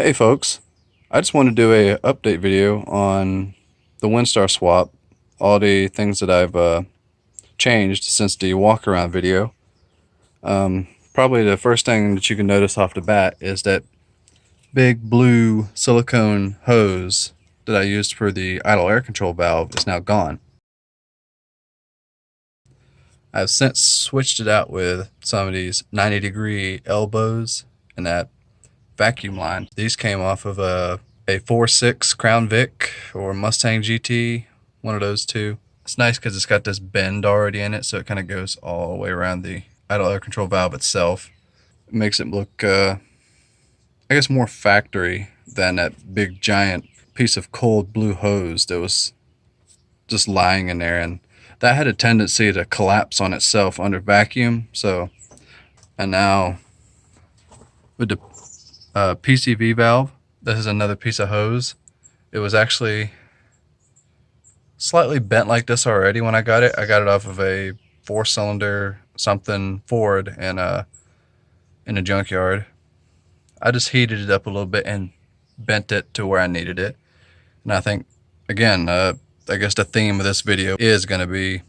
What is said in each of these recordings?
Hey folks, I just want to do a update video on the Windstar swap, all the things that I've changed since the walk around video. Probably the first thing that you can notice off the bat is that big blue silicone hose that I used for the idle air control valve is now gone. I've since switched it out with some of these 90-degree elbows and that vacuum line. These came off of a 4.6 Crown Vic or Mustang GT, one of those two. It's nice because it's got this bend already in it, so it kind of goes all the way around the idle air control valve itself. It makes it look, I guess, more factory than that big giant piece of cold blue hose that was just lying in there, and that had a tendency to collapse on itself under vacuum. And now with the PCV valve, this is another piece of hose. It was actually slightly bent like this already when I got it. I got it off of a 4-cylinder something Ford in a junkyard. I just heated it up a little bit and bent it to where I needed it. And I think, again, I guess the theme of this video is going to be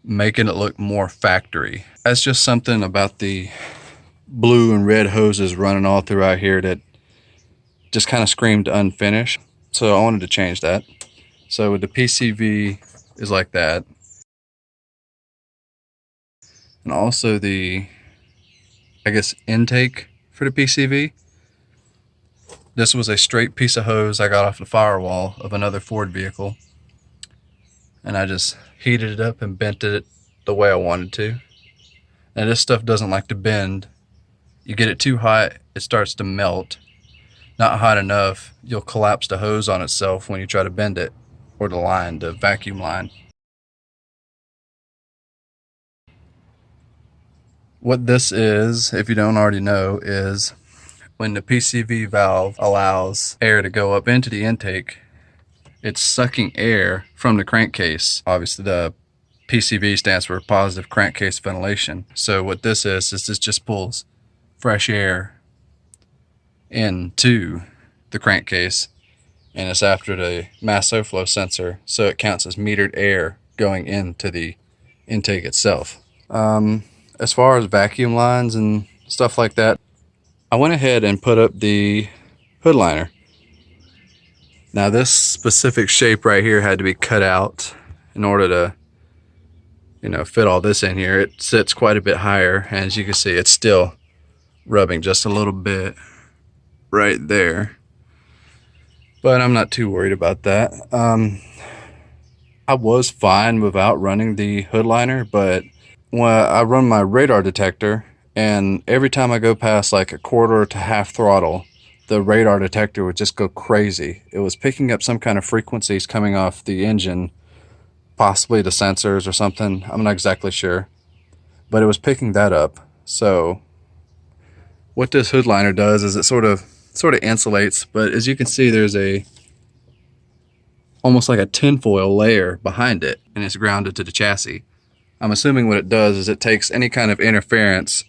making it look more factory. That's just something about the blue and red hoses running all throughout here that just kind of screamed unfinished. So I wanted to change that. So with the PCV is like that. And also the, I guess, intake for the PCV. This was a straight piece of hose I got off the firewall of another Ford vehicle. And I just heated it up and bent it the way I wanted to. Now this stuff doesn't like to bend. You get it too hot, it starts to melt. Not hot enough, you'll collapse the hose on itself when you try to bend it, or the vacuum line. What this is, if you don't already know, is when the PCV valve allows air to go up into the intake, it's sucking air from the crankcase. Obviously the PCV stands for positive crankcase ventilation. So what this is this just pulls fresh air into the crankcase, and it's after the mass airflow sensor, so it counts as metered air going into the intake itself. As far as vacuum lines and stuff like that, I went ahead and put up the hood liner. Now this specific shape right here had to be cut out in order to, fit all this in here. It sits quite a bit higher, and as you can see, it's still rubbing just a little bit right there. But I'm not too worried about that. I was fine without running the hood liner, but when I run my radar detector, and every time I go past like a quarter to half throttle, the radar detector would just go crazy. It was picking up some kind of frequencies coming off the engine, possibly the sensors or something. I'm not exactly sure, but it was picking that up. So what this hood liner does is it sort of insulates, but as you can see, there's almost like a tinfoil layer behind it, and it's grounded to the chassis. I'm assuming what it does is it takes any kind of interference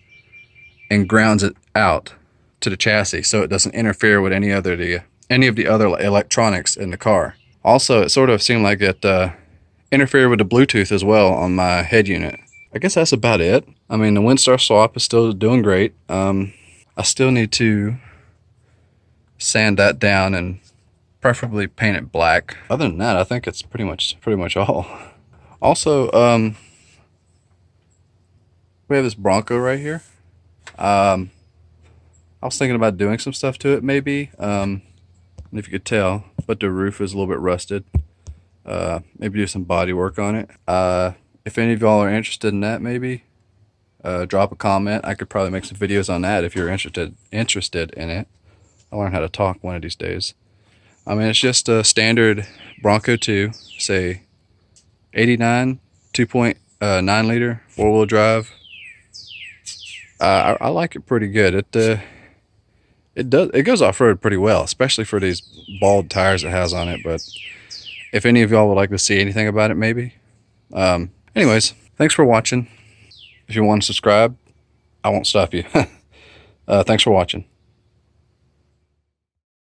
and grounds it out to the chassis, so it doesn't interfere with any of the other electronics in the car. Also, it sort of seemed like it interfered with the Bluetooth as well on my head unit. I guess that's about it. I mean, the Windstar swap is still doing great. I still need to sand that down and preferably paint it black. Other than that, I think it's pretty much all. Also, we have this Bronco right here. I was thinking about doing some stuff to it, maybe. If you could tell, but the roof is a little bit rusted. Maybe do some body work on it. If any of y'all are interested in that, maybe drop a comment. I could probably make some videos on that if you're interested in it. I'll learn how to talk one of these days. I mean, it's just a standard Bronco 2, say 89, 2.9 liter, 4-wheel drive. I like it pretty good. It goes off-road pretty well, especially for these bald tires it has on it. But if any of y'all would like to see anything about it, maybe. Anyways, thanks for watching. If you want to subscribe, I won't stop you. Thanks for watching.